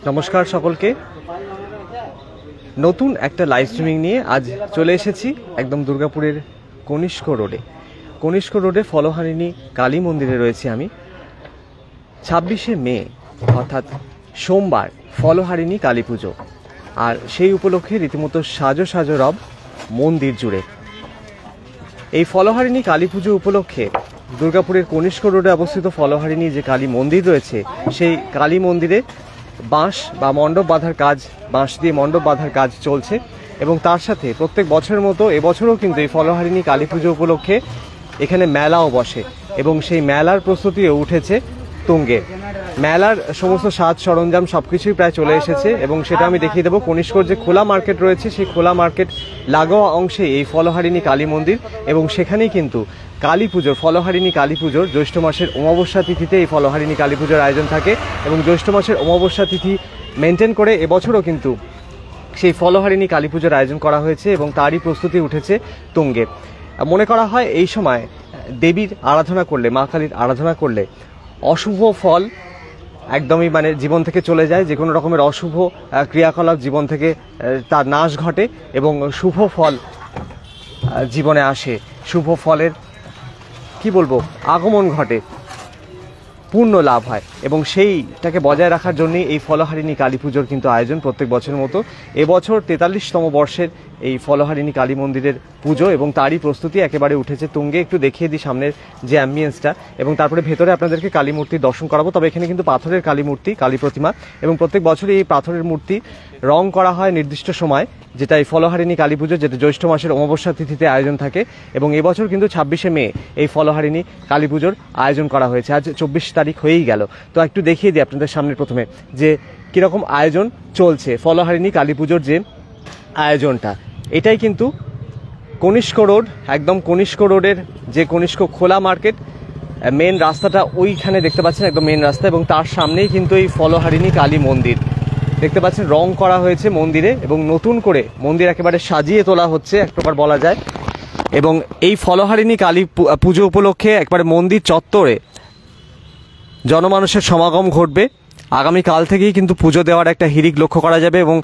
নমস্কার সকলকে, নতুন একটা লাইভ স্ট্রিমিং নিয়ে আজ চলে এসেছি একদম দুর্গাপুরের কনিষ্ক রোডে ফলহারিণী কালী মন্দিরে রয়েছি আমি। 26শে মে অর্থাৎ সোমবার ফলহারিণী কালী পুজো, আর সেই উপলক্ষে রীতিমতো সাজো রব মন্দির জুড়ে। এই ফলহারিণী কালী পুজো উপলক্ষে দুর্গাপুরের কনিষ্ক রোডে অবস্থিত ফলহারিণী যে কালী মন্দির রয়েছে, সেই কালী মন্দিরে বাঁশ বা মণ্ডপ বাঁধার কাজ, বাঁশ দিয়ে মণ্ডপ বাঁধার কাজ চলছে। এবং তার সাথে প্রত্যেক বছরের মতো এবছরও কিন্তু এই ফলহারিণী কালী পুজো উপলক্ষে এখানে মেলাও বসে এবং সেই মেলার প্রস্তুতিও উঠেছে তুঙ্গে। মেলার সমস্ত সাজ সরঞ্জাম সবকিছুই প্রায় চলে এসেছে এবং সেটা আমি দেখিয়ে দেবো। কনিষ্কর যে খোলা মার্কেট রয়েছে, সেই খোলা মার্কেট লাগোয়া অংশে এই ফলহারিণী কালী মন্দির, এবং সেখানেই কিন্তু কালী পুজোর, ফলহারিণী কালী পুজোর জ্যৈষ্ঠ মাসের অমাবস্যা তিথিতে এই ফলহারিণী কালী পুজোর আয়োজন থাকে। এবং জ্যৈষ্ঠ মাসের অমাবস্যা তিথি মেনটেন করে এবছরও কিন্তু সেই ফলহারিণী কালী পুজোর আয়োজন করা হয়েছে এবং তারই প্রস্তুতি উঠেছে তুঙ্গে। মনে করা হয় এই সময় দেবীর আরাধনা করলে, মা কালীর আরাধনা করলে অশুভ ফল একদমই জীবন থেকে চলে যায়, যে কোনো রকমের অশুভ ক্রিয়াকলাপ জীবন থেকে তার নাশ ঘটে এবং শুভ ফল জীবনে আসে, শুভ ফলের আগমন ঘটে, পূর্ণ লাভ হয়। এবং সেইটাকে বজায় রাখার জন্যই এই ফলহারিণী কালী পুজোর কিন্তু আয়োজন প্রত্যেক বছরের মতো। এবছর 43তম বর্ষের এই ফলহারিণী কালী মন্দিরের পুজো এবং তারই প্রস্তুতি একেবারে উঠেছে তুঙ্গে। একটু দেখিয়ে দিই সামনের যে অ্যাম্বিয়েন্সটা, এবং তারপরে ভেতরে আপনাদেরকে কালী মূর্তির দর্শন করাবো। তবে এখানে কিন্তু পাথরের কালী মূর্তি, কালী প্রতিমা, এবং প্রত্যেক বছরই এই পাথরের মূর্তি রং করা হয় নির্দিষ্ট সময়, যেটা এই ফলহারিণী কালী পুজো, যেটা জ্যৈষ্ঠ মাসের অমাবস্যা তিথিতে আয়োজন থাকে। এবং এবছর কিন্তু 26শে মে এই ফলহারিণী কালী পুজোর আয়োজন করা হয়েছে। আজ 24 তারিখ হয়েই গেল। তো একটু দেখিয়ে দিই আপনাদের সামনে প্রথমে যে কীরকম আয়োজন চলছে ফলহারিণী কালী পুজোর যে আয়োজনটা। এটাই কিন্তু কনিষ্ক রোড, একদম কনিষ্ক রোডের যে কনিষ্ক খোলা মার্কেট, মেন রাস্তাটা ওইখানে দেখতে পাচ্ছেন, একদম মেন রাস্তা, এবং তার সামনেই কিন্তু এই ফলহারিণী কালী মন্দির দেখতে পাচ্ছেন। রং করা হয়েছে মন্দিরে এবং নতুন করে মন্দির একেবারে সাজিয়ে তোলা হচ্ছে এক প্রকার বলা যায়। এবং এই ফলহারিণী কালী পুজো উপলক্ষে একবারে মন্দির চত্বরে জনমানুষের সমাগম ঘটবে। আগামীকাল থেকেই কিন্তু পুজো দেওয়ার একটা হিড়িক লক্ষ্য করা যাবে। এবং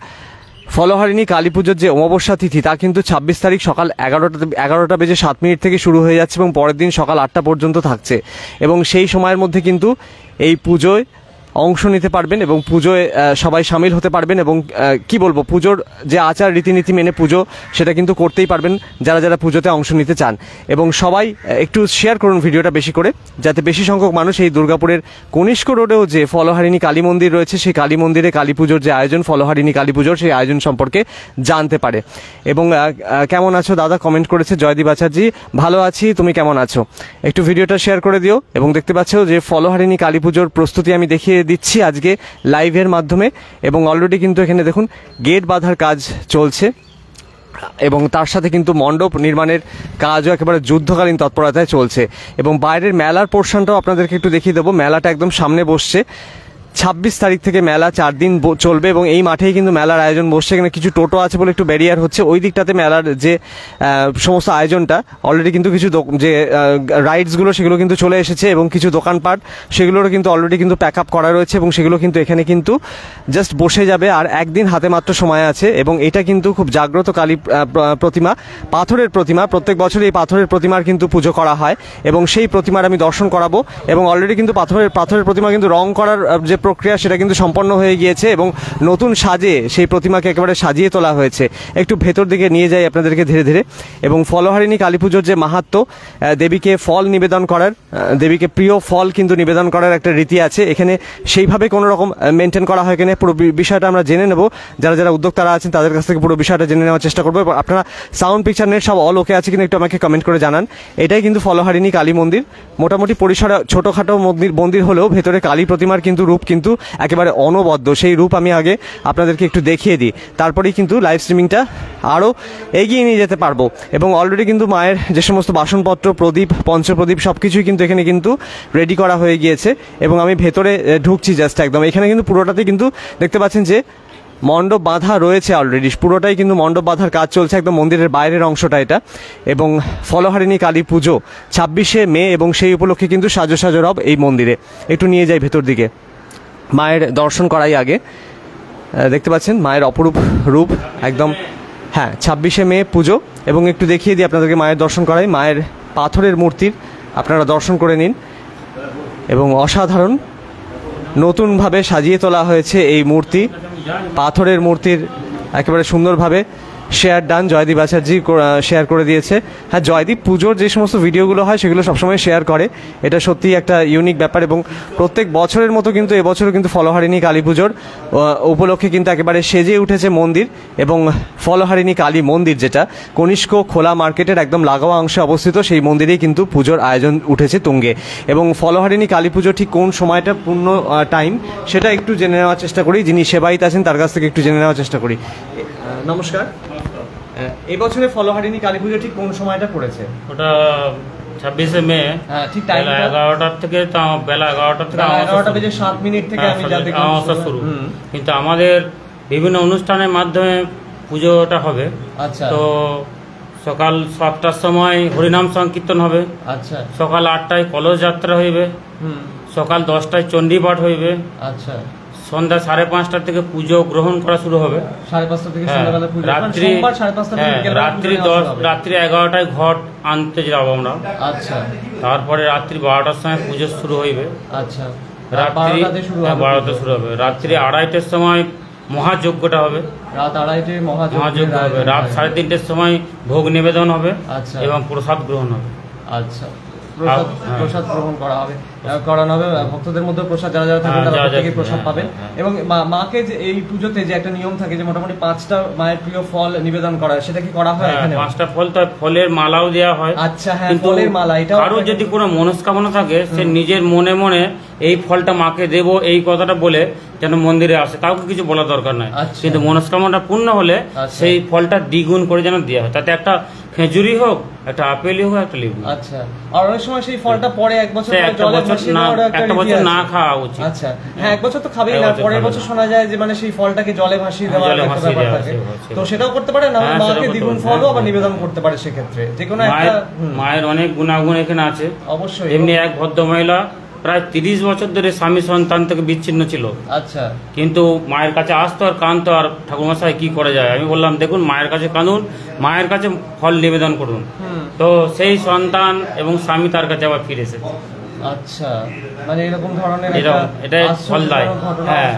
ফলহারিণী কালী পুজোর যে অমাবস্যা তিথি, তা কিন্তু 26 তারিখ সকাল 11টা বেজে 7 মিনিট থেকে শুরু হয়ে যাচ্ছে এবং পরের দিন সকাল 8টা পর্যন্ত থাকছে। এবং সেই সময়ের মধ্যে কিন্তু এই পুজোয় অংশ নিতে পারবেন এবং পুজোয় সবাই সামিল হতে পারবেন। এবং পুজোর যে আচার রীতিনীতি মেনে পুজো, সেটা কিন্তু করতেই পারবেন যারা যারা পুজোতে অংশ নিতে চান। এবং সবাই একটু শেয়ার করুন ভিডিওটা বেশি করে, যাতে বেশি সংখ্যক মানুষ এই দুর্গাপুরের কনিষ্ক রোডেও যে ফলহারিণী কালী মন্দির রয়েছে, সেই কালী মন্দিরে কালী পুজোর যে আয়োজন, ফলহারিণী কালী পুজোর, সেই আয়োজন সম্পর্কে জানতে পারে। এবং কেমন আছো দাদা কমেন্ট করেছে জয়দীপ আচার্যি, ভালো আছি, তুমি কেমন আছো? একটু ভিডিওটা শেয়ার করে দিও। এবং দেখতে পাচ্ছ যে ফলহারিণী কালী পুজোর প্রস্তুতি আমি দেখিয়ে দিচ্ছি আজকে লাইভের মাধ্যমে। এবং অলরেডি কিন্তু এখানে দেখুন গেট বাঁধার কাজ চলছে এবং তার সাথে কিন্তু মণ্ডপ নির্মাণের কাজও একেবারে যুদ্ধকালীন তৎপরতায় চলছে। এবং বাইরের মেলার পোর্শনটাও আপনাদেরকে একটু দেখিয়ে দেবো। মেলাটা একদম সামনে বসছে। 26 তারিখ থেকে মেলা 4 দিন চলবে এবং এই মাঠেই কিন্তু মেলার আয়োজন বসছে। এখানে কিছু টোটো আছে বলে একটু ব্যারিয়ার হচ্ছে। ওই দিকটাতে মেলার যে সমস্ত আয়োজনটা অলরেডি কিন্তু কিছু যে রাইডসগুলো সেগুলো কিন্তু চলে এসেছে এবং কিছু দোকানপাট সেগুলোরও কিন্তু অলরেডি কিন্তু প্যাক আপ করা রয়েছে এবং সেগুলো কিন্তু এখানে কিন্তু জাস্ট বসে যাবে। আর একদিন হাতে মাত্র সময় আছে। এবং এটা কিন্তু খুব জাগ্রত কালী প্রতিমা, পাথরের প্রতিমা। প্রত্যেক বছর এই পাথরের প্রতিমার কিন্তু পুজো করা হয় এবং সেই প্রতিমার আমি দর্শন করাবো। এবং অলরেডি কিন্তু পাথরের প্রতিমা কিন্তু রং করার যে প্রক্রিয়া, সেটা কিন্তু সম্পন্ন হয়ে গিয়েছে এবং নতুন সাজে সেই প্রতিমাকে একেবারে সাজিয়ে তোলা হয়েছে। একটু ভেতর দিকে নিয়ে যাই আপনাদেরকে ধীরে ধীরে। এবং ফলহারিণী কালী পুজোর যে মাহাত্ম্য, দেবীকে ফল নিবেদন করার, দেবীকে প্রিয় ফল কিন্তু নিবেদন করার একটা রীতি আছে এখানে। সেইভাবে কোনো রকম মেনটেন করা হয় কিনা পুরো বিষয়টা আমরা জেনে নেব। যারা যারা উদ্যোক্তারা আছেন তাদের কাছ থেকে পুরো বিষয়টা জেনে নেওয়ার চেষ্টা করবো। আপনারা সাউন্ড পিকচার নেট সব অল ওকে আছে কিনা একটু আমাকে কমেন্ট করে জানান। এটাই কিন্তু ফলহারিণী কালী মন্দির। মোটামুটি পরিসরে ছোটোখাটো মন্দির হলেও ভেতরে কালী প্রতিমার কিন্তু রূপ কিন্তু একেবারে অনবদ্য। সেই রূপ আমি আগে আপনাদেরকে একটু দেখিয়ে দিই, তারপরেই কিন্তু লাইভ স্ট্রিমিংটা আরও এগিয়ে নিয়ে যেতে পারবো। এবং অলরেডি কিন্তু মায়ের যে সমস্ত বাসনপত্র, প্রদীপ, পঞ্চপ্রদীপ সব কিছুই কিন্তু এখানে কিন্তু রেডি করা হয়ে গিয়েছে। এবং আমি ভেতরে ঢুকছি জাস্ট একদম। এখানে কিন্তু পুরোটাতে কিন্তু দেখতে পাচ্ছেন যে মণ্ডপ বাঁধা রয়েছে অলরেডি, পুরোটাই কিন্তু মণ্ডপ বাঁধার কাজ চলছে, একদম মন্দিরের বাইরের অংশটা এটা। এবং ফলহারিণী কালী পুজো 26শে মে এবং সেই উপলক্ষে কিন্তু সাজো সাজো রব এই মন্দিরে। একটু নিয়ে যাই ভেতর দিকে, মায়ের দর্শন করাই আগে। দেখতে পাচ্ছেন মায়ের অপরূপ রূপ একদম। হ্যাঁ, 26শে মে পুজো, এবং একটু দেখিয়ে দিই আপনাদেরকে মায়ের দর্শন করাই। মায়ের পাথরের মূর্তির আপনারা দর্শন করে নিন, এবং অসাধারণ নতুনভাবে সাজিয়ে তোলা হয়েছে এই মূর্তি। পাথরের মূর্তির একেবারে সুন্দরভাবে শেয়ার ডান, জয়দীপ আচার্যি শেয়ার করে দিয়েছে। হ্যাঁ, জয়দীপ পুজোর যে সমস্ত ভিডিওগুলো হয় সেগুলো সবসময় শেয়ার করে, এটা সত্যিই একটা ইউনিক ব্যাপার। এবং প্রত্যেক বছরের মতো কিন্তু এবছরও কিন্তু ফলহারিণী কালী পুজোর উপলক্ষে কিন্তু একেবারে সেজে উঠেছে মন্দির। এবং ফলহারিণী কালী মন্দির, যেটা কনিষ্ক খোলা মার্কেটের একদম লাগোয়া অংশে অবস্থিত, সেই মন্দিরেই কিন্তু পুজোর আয়োজন উঠেছে তুঙ্গে। এবং ফলহারিণী কালী পুজো ঠিক কোন সময়টা পূর্ণ টাইম সেটা একটু জেনে নেওয়ার চেষ্টা করি, যিনি সেবায়িত আছেন তার কাছ থেকে একটু জেনে নেওয়ার চেষ্টা করি। নমস্কার, এই বছরে ফলহারিণী কালী পুজো ঠিক কোন সময়টা পড়েছে? ওটা 26শে মে, ঠিক টাইম 11টা থেকে, বেলা 11টা থেকে 11:07 থেকে আমি যা দেখলাম শুরু। কিন্তু আমাদের বিভিন্ন অনুষ্ঠানের মাধ্যমে পুজোটা হবে। আচ্ছা। তো সকাল 7টার সময় হরিনাম সংকীর্তন হবে। আচ্ছা। সকাল 8টায় কলস যাত্রা হইবে। সকাল 10টায় চণ্ডী পাঠ হইবে। আচ্ছা। সন্ধ্যা 5:30 থেকে পুজো গ্রহণ করা শুরু হবে। 5:30 থেকে সন্ধ্যাবেলা পুজো, রাত্রি 11টায় ঘট আনতে যাব আমরা। আচ্ছা। তারপরে রাত্রি 12টার সময় পুজো শুরু হইবে। আচ্ছা। রাত্রি 12টা শুরু হবে। রাত্রি 2:30টার সময় মহাযজ্ঞটা হবে। রাত 2:30টায় মহাযজ্ঞ হবে। রাত 3:30টার সময় ভোগ নিবেদন হবে। আচ্ছা। এবং প্রসাদ গ্রহণ হবে। আচ্ছা, প্রসাদ গ্রহণ করানো হবে ভক্তদের মধ্যে। প্রসাদ যারা যারা থাকবেন তারা প্রত্যেকেই প্রসাদ পাবেন। এবং মাকে যে এই পুজোতে যে একটা নিয়ম থাকে যে মোটামুটি 5টা মায়ের প্রিয় ফল নিবেদন করা, সেটা কি করা হয় এখানে? 5টা ফল, তো ফলের মালাও দেওয়া হয়। আচ্ছা, হ্যাঁ, ফলের মালা। এটা কারো যদি কোনো মনস্কামনা থাকে, সে নিজের মনে মনে এই ফলটা মাকে দেব এই কথাটা বলে যেন মন্দিরে আসে, কাউকে কিছু বলা দরকার নাই। কিন্তু মনস্কামনা পূর্ণ হলে সেই ফলটা দ্বিগুণ করে যেন দেওয়া হয়, তাতে একটা খেজুরি হোক, একটা আপেলই হোক, একটা লেবু। আচ্ছা। আর অনেক সময় সেই ফলটা পরে এক বছর একটা বছর না খাওয়া উচিত। আচ্ছা, হ্যাঁ, এক বছর তো খাবেই না, পরের বছর শোনা যায় যে মানে সেই ফলটাকে জলে ভাসিয়ে দেওয়ার একটা ব্যাপার থাকে। তো সেটাও করতে পারে না, মাকে দ্বিগুণ ফলও আবার নিবেদন করতে পারে সেক্ষেত্রে যে কোনো একটা। মায়ের অনেক গুণাগুণ এখানে আছে অবশ্যই। এমনি এক ভদ্র মহিলা প্রায় 30 বছর ধরে স্বামী সন্তান থেকে বিচ্ছিন্ন ছিল। আচ্ছা। কিন্তু মায়ের কাছে আসতো আর কাঁদতো, আর ঠাকুরমশাই কি করা যায়? আমি বললাম দেখুন, মায়ের কাছে কাঁদুন, মায়ের কাছে ফল নিবেদন করুন। তো সেই সন্তান এবং স্বামী তার কাছে আবার ফিরে এসেছে। আচ্ছা, মানে এরকম ধরনের এটাই ফল দেয়। হ্যাঁ,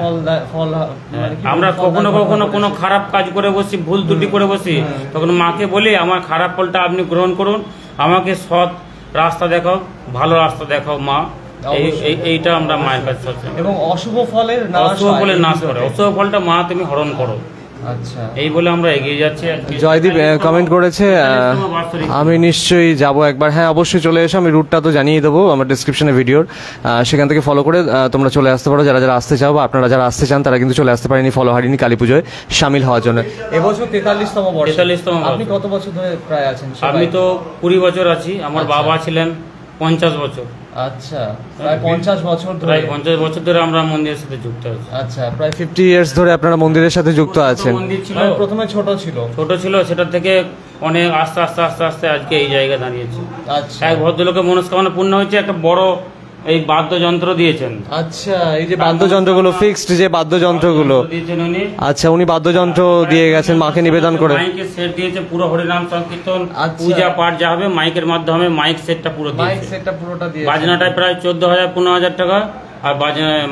আমরা কখনো কখনো কোনো খারাপ কাজ করে বসি, ভুল ত্রুটি করে বসি, তখন মাকে বলি আমার খারাপ ফলটা আপনি গ্রহণ করুন, আমাকে সৎ রাস্তা দেখাও, ভালো রাস্তা দেখাও মা। এইটা আমরা মায়ের কাছে, এবং অশুভ ফলের নাশ করে, অশুভ ফলটা মা তুমি হরণ করো। আচ্ছা, এই বলে আমরা এগিয়ে যাচ্ছি। জয়দীপ কমেন্ট করেছে, আমি নিশ্চয়ই যাব একবার। হ্যাঁ, অবশ্যই চলে এসো, আমি রুটটা তো জানিয়ে দেবো আমার ডিসক্রিপশনে ভিডিওর, সেখান থেকে ফলো করে তোমরা চলে আসতে পারো। যারা যারা আসতে চাও বা আপনারা যারা আসতে চান তারা কিন্তু চলে আসতে পারেনি ফলহারিণী কালী পুজোয় সামিল হওয়ার জন্য। এবছর 43তম বর্ষ। 43তম। আপনি কত বছর ধরে প্রায় আছেন? আমি তো 20 বছর আছি, আমার বাবা ছিলেন 50 বছর। আচ্ছা, প্রায় 50 বছর ধরে। প্রায় 50 বছর ধরে আমরা মন্দিরের সাথে যুক্ত আছি। আচ্ছা, প্রায় 50 ইয়ার্স ধরে আপনারা মন্দিরের সাথে যুক্ত আছেন। মন্দির ছিল প্রথমে ছোট ছিল, সেটা থেকে অনেক আস্তে আস্তে আস্তে আস্তে আজকে এই জায়গা দাঁড়িয়েছে। আচ্ছা, এক ভদ্রলোকের মনস্কামনা পূর্ণ হয়েছে, একটা বড় এই বাদ্যযন্ত্র দিয়েছেন। আচ্ছা, এই যে বাদ্যযন্ত্রগুলো ফিক্সড, যে বাদ্যযন্ত্রগুলো দিয়েছেন উনি। আচ্ছা, উনি বাদ্যযন্ত্র দিয়ে গেছেন মাকে নিবেদন করে। মাইকের সেট দিয়েছে, পুরো হরিনাম সংকীর্তন পূজা পাঠ যা হবে মাইকের মাধ্যমে, মাইক সেটটা পুরো দিয়েছে। মাইক সেটটা পুরোটা দিয়েছে। বাজনাটায় প্রায় 14,000-15,000 টাকা, আর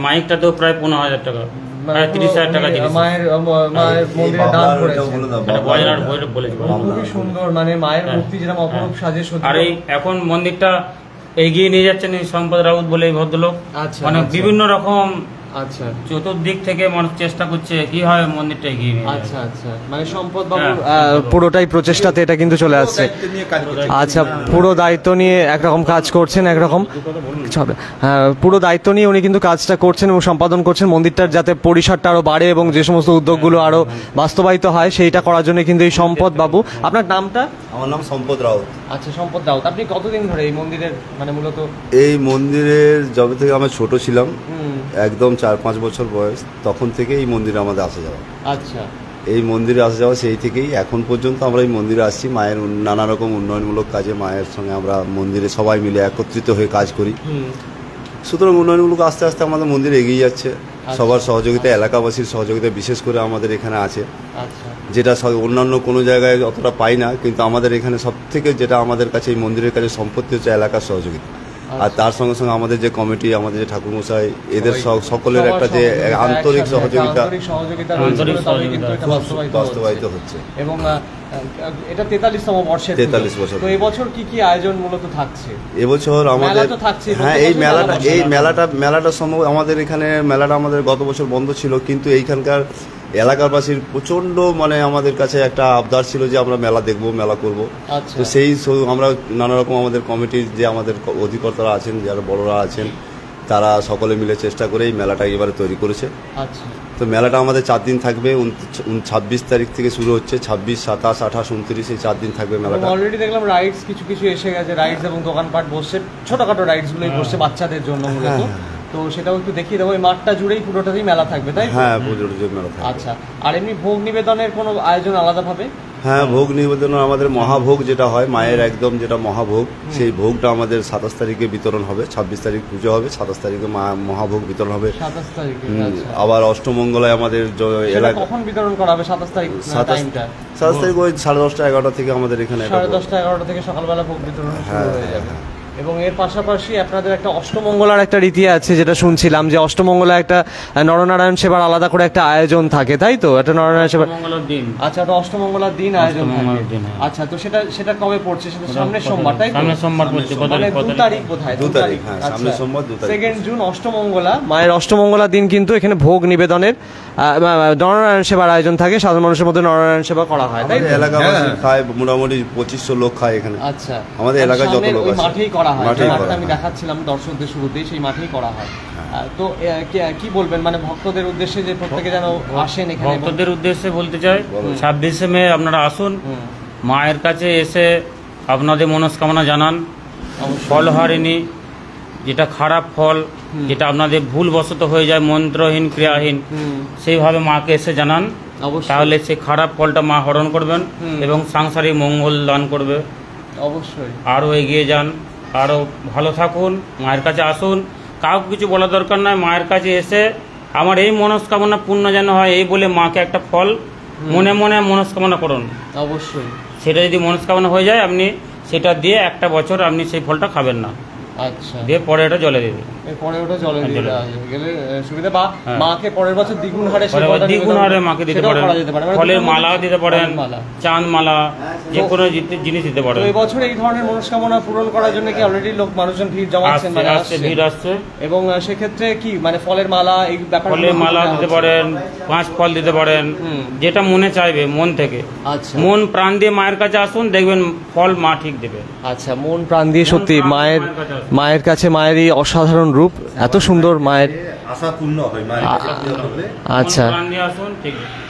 মাইকটাতেও প্রায় 15,000 টাকা, প্রায় 30,000 টাকা দিয়েছে। মায়ের মন্দিরে দান করেছেন। বাজনার বইটা বলেছে খুবই সুন্দর, মানে মায়ের মূর্তি যেরকম অপরূপ সাজে সজ্জিত। আর এই এখন মন্দিরটা এগিয়ে নিয়ে যাচ্ছেন সম্পদ রাউত বলে এই ভদ্রলোক। মানে বিভিন্ন রকম আচ্ছা চতুর্দিক থেকে মানুষ চেষ্টা করছে কিভাবে মন্দিরটা এগিয়ে নিয়ে। আচ্ছা আচ্ছা, মানে সম্পদ বাবুর পুরোটাই প্রচেষ্টাতে এটা কিন্তু চলে আসছে। আচ্ছা, পুরো দায়িত্ব নিয়ে একরকম কাজ করছেন, একরকম পুরো দায়িত্ব নিয়ে উনি কিন্তু কাজটা করছেন এবং সম্পাদন করছেন মন্দিরটার যাতে পরিসরটা আরো বাড়ে এবং যে সমস্ত উদ্যোগগুলো আরো বাস্তবায়িত হয় সেইটা করার জন্য কিন্তু এই সম্পদ বাবু। আপনার নামটা? আমার নাম সম্পদ রাউত। আচ্ছা, সম্পদ রাউত। আপনি কতদিন ধরে এই মন্দিরের মানে মূলত? এই মন্দিরের যবে থেকে আমরা ছোট ছিলাম, একদম 4-5 বছর বয়স, তখন থেকে এই মন্দিরে আমাদের আসা যাওয়া। আচ্ছা, এই মন্দিরে আসা যাওয়া সেই থেকেই এখন পর্যন্ত আমরা এই মন্দিরে আসছি। মায়ের নানা রকম উন্নয়নমূলক কাজে মায়ের সঙ্গে আমরা মন্দিরে সবাই মিলে একত্রিত হয়ে কাজ করি। সুতরাং উন্নয়নমূলক আস্তে আস্তে আমাদের মন্দির এগিয়ে যাচ্ছে। সবার সহযোগিতা, এলাকাবাসীর সহযোগিতা বিশেষ করে আমাদের এখানে আছে, যেটা অন্যান্য কোনো জায়গায় অতটা পাই না। কিন্তু আমাদের এখানে সব থেকে যেটা আমাদের কাছে এই মন্দিরের কাছে সম্পত্তি হচ্ছে এলাকার সহযোগিতা। আর তার সঙ্গে সঙ্গে আমাদের যে কমিটি, আমাদের যে ঠাকুরমশাই, এদের সকলের একটা যে আন্তরিক সহযোগিতা বাস্তবায়িত হচ্ছে। এবং এটা 43তম বর্ষে, 43 বছর। তো এবছর কি কি আয়োজন মূলত থাকছে? এবছর আমাদের হ্যাঁ এই মেলাটা সম্ভব আমাদের এখানে মেলাটা আমাদের গত বছর বন্ধ ছিল, কিন্তু এইখানকার এলাকাবাসীর প্রচণ্ড মানে আমাদের কাছে একটা আবদার ছিল যে আমরা মেলা দেখব, মেলা করব। তো সেই আমরা নানা রকম আমাদের কমিটির যে আমাদের অধিকর্তারা আছেন, যারা বড়রা আছেন, তারা সকলে মিলে চেষ্টা করে এই মেলাটা এবারে তৈরি করেছে। তো মেলাটা আমাদের 4 দিন থাকবে। 26 তারিখ থেকে শুরু হচ্ছে, 26, 27, 28, 29 এই 4 দিন থাকবে মেলাটা। অলরেডি দেখলাম রাইডস কিছু কিছু এসে গেছে, রাইডস এবং দোকানপাট বসছে, ছোটখাটো রাইডসগুলোই বসছে বাচ্চাদের জন্য মূলত। তো সেটাও একটু দেখিয়ে দেবো। এই মাঠটা জুড়েই পুরোটাতেই মেলা থাকবে, তাই? হ্যাঁ, পুরোটা জুড়ে মেলা থাকবে। আচ্ছা, আর এমনি ভোগ নিবেদনের কোনো আয়োজন আলাদাভাবে? হ্যাঁ, ভোগ নিবেদন আমাদের মহাভোগ যেটা হয়, মায়ের একদম যেটা মহাভোগ, সেই ভোগটা আমাদের 27 তারিখে বিতরণ হবে। 26 তারিখ পুজো হবে, 27 তারিখে মহাভোগ বিতরণ হবে। 27 তারিখে আবার অষ্টমঙ্গলায় আমাদের এলাকা কখন বিতরণ করা হবে? 27 তারিখ টাইমটা? 27 তারিখ ওই 10:30, 11টা থেকে আমাদের এখানে 10:30, 11টা থেকে সকালবেলা ভোগ বিতরণ শুরু হয়ে যাবে। এবং এর পাশাপাশি আপনাদের একটা অষ্টমঙ্গলার একটা রীতি আছে, যেটা শুনছিলাম যে অষ্টমঙ্গলা একটা নরনারায়ণ সেবার আলাদা করে একটা আয়োজন থাকে, তাই তো? একটা নরনারায়ণ সেবার দিন। আচ্ছা, তো অষ্টমঙ্গলার দিন আয়োজন থাকে। আচ্ছা, তো সেটা কবে পড়ছে? সেটা সামনের সোমবার, তাই তো? সামনের সোমবার পড়ছে। মানে 2 তারিখ বোধহয়। 2 তারিখ, হ্যাঁ, সামনের সোমবার 2 তারিখ। 2 জুন অষ্টমঙ্গলা, মায়ের অষ্টমঙ্গলা দিন কিন্তু এখানে ভোগ নিবেদনের নরনারায়ণ সেবার আয়োজন থাকে। সাধারণ মানুষের মধ্যে নরনারায়ণ সেবা করা হয়, তাই? এলাকাবাসী খায়, মোটামুটি 2500 লোক খায় এখানে। আচ্ছা, আমাদের এলাকায় যত লোক আছে মাঠেই করা হয়। মাঠটা আমি দেখাচ্ছিলাম দর্শকদের শুরুতেই, সেই মাঠেই করা হয়। তো কি বলবেন মানে ভক্তদের উদ্দেশ্যে, যে প্রত্যেকে যেন আসেন এখানে? ভক্তদের উদ্দেশ্যে বলতে চাই, 26শে মে আপনারা আসুন, মায়ের কাছে এসে আপনাদের মনস্কামনা জানান। ফলহারিণী, যেটা খারাপ ফল, যেটা আপনাদের ভুলবশত হয়ে যায়, মন্ত্রহীন ক্রিয়াহীন, সেইভাবে মাকে এসে জানান। তাহলে সেই খারাপ ফলটা মা হরণ করবেন এবং সাংসারিক মঙ্গল দান করবে। অবশ্যই আরও এগিয়ে যান, আরও ভালো থাকুন, মায়ের কাছে আসুন। কাউকে কিছু বলা দরকার নয়, মায়ের কাছে এসে আমার এই মনস্কামনা পূর্ণ যেন হয়, এই বলে মাকে একটা ফল মনে মনে মনস্কামনা করুন। অবশ্যই সেটা যদি মনস্কামনা হয়ে যায়, আপনি সেটা দিয়ে একটা বছর আপনি সেই ফলটা খাবেন না। আচ্ছা, দিয়ে পরে এটা জলে দেবে, পরে ওটা জলে দিয়ে গেলে সুবিধা। বা মাকে পরের বছর দ্বিগুণ হারে মাকে দিতে পারেন, ফলের মালাও দিতে পারেন, চাঁদ মালা, যে কোনো জিনিস দিতে পারেন। এই বছর এই ধরনের মনস্কামনা পূরণ করার জন্য কি অলরেডি মানুষজন ভিড় জমাচ্ছেন? ভিড় আসছে। এবং সেক্ষেত্রে কি মানে ফলের মালা, এই ব্যাপার, ফলের মালা দিতে পারেন, 5 ফল দিতে পারেন, যেটা মনে চাইবে মন থেকে। আচ্ছা, মন প্রাণ দিয়ে মায়ের কাছে আসুন, দেখবেন ফল মা ঠিক দেবে। আচ্ছা, মন প্রাণ দিয়ে সত্যি মায়ের কাছে, মায়ের এই অসাধারণ রূপ, এত সুন্দর মায়ের আশা পূর্ণ হয় মায়ের কাছে। আচ্ছা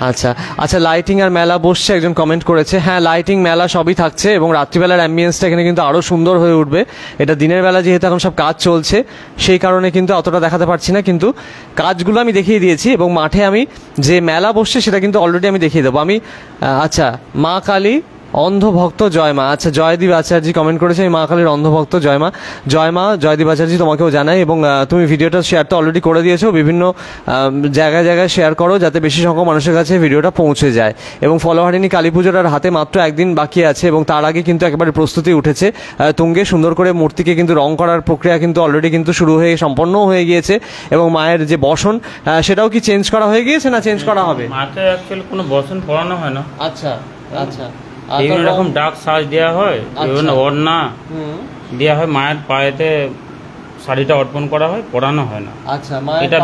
আচ্ছা আচ্ছা, লাইটিং আর মেলা বসছে, একজন কমেন্ট করেছে। হ্যাঁ, লাইটিং মেলা সবই থাকছে এবং রাত্রিবেলার অ্যাম্বিয়েন্সটা এখানে কিন্তু আরো সুন্দর হয়ে উঠবে। এটা দিনের বেলা যেহেতু এখন সব কাজ চলছে, সেই কারণে কিন্তু অতটা দেখাতে পারছি না, কিন্তু কাজগুলো আমি দেখিয়ে দিয়েছি। এবং মাঠে আমি যে মেলা বসছে সেটা কিন্তু অলরেডি আমি দেখিয়ে দেবো। আমি আচ্ছা, মা কালী অন্ধভক্ত জয় মা। আচ্ছা, জয়দীপ আচার্য কমেন্ট করেছে, আমি মা কালীর অন্ধভক্ত জয় মা। জয় মা জয়দীপ আচার্য, তোমাকেও জানাই। এবং তুমি ভিডিওটা শেয়ার তো অলরেডি করে দিয়েছো, বিভিন্ন জায়গায় জায়গায় শেয়ার করো, যাতে বেশি সংখ্যক মানুষের কাছে ভিডিওটা পৌঁছে যায়। এবং ফলহারিণী কালী পুজোর আর হাতে মাত্র 1 দিন বাকি আছে, এবং তার আগে কিন্তু একেবারে প্রস্তুতি উঠেছে তুঙ্গে। সুন্দর করে মূর্তিকে কিন্তু রং করার প্রক্রিয়া কিন্তু অলরেডি কিন্তু শুরু হয়ে সম্পন্ন হয়ে গিয়েছে। এবং মায়ের যে বসন, সেটাও কি চেঞ্জ করা হয়ে গিয়েছে না চেঞ্জ করা হবে? মাকে অ্যাকচুয়ালি কোনো বসন পড়ানো হয় না। আচ্ছা আচ্ছা, বিভিন্ন রকম ডাক সাজ দেওয়া হয়, বিভিন্ন ওড়না দেওয়া হয়, মায়ের পায়েতে শাড়িটা অর্পণ করা হয়, পড়ানো হয় না। আচ্ছা, এটা